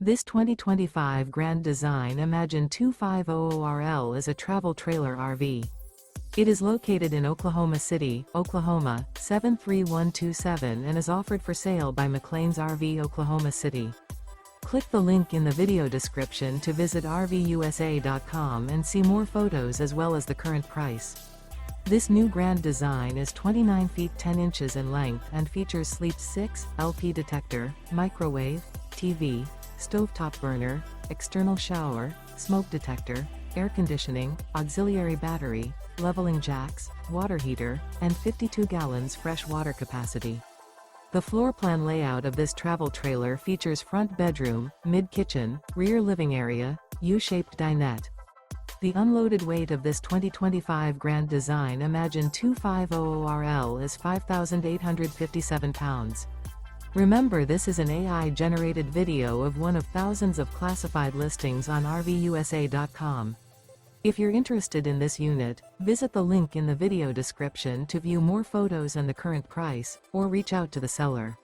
This 2025 Grand Design Imagine 2500RL is a travel trailer RV. It is located in Oklahoma City, Oklahoma, 73127 and is offered for sale by McClain's RV Oklahoma City. Click the link in the video description to visit RVUSA.com and see more photos as well as the current price. This new Grand Design is 29 feet 10 inches in length and features Sleep 6, LP detector, microwave, TV, stovetop burner, external shower, smoke detector, air conditioning, auxiliary battery, leveling jacks, water heater, and 52 gallons fresh water capacity. The floor plan layout of this travel trailer features front bedroom, mid-kitchen, rear living area, U-shaped dinette. The unloaded weight of this 2025 Grand Design Imagine 2500RL is 5,857 pounds. Remember, this is an AI-generated video of one of thousands of classified listings on RVUSA.com. If you're interested in this unit, visit the link in the video description to view more photos and the current price, or reach out to the seller.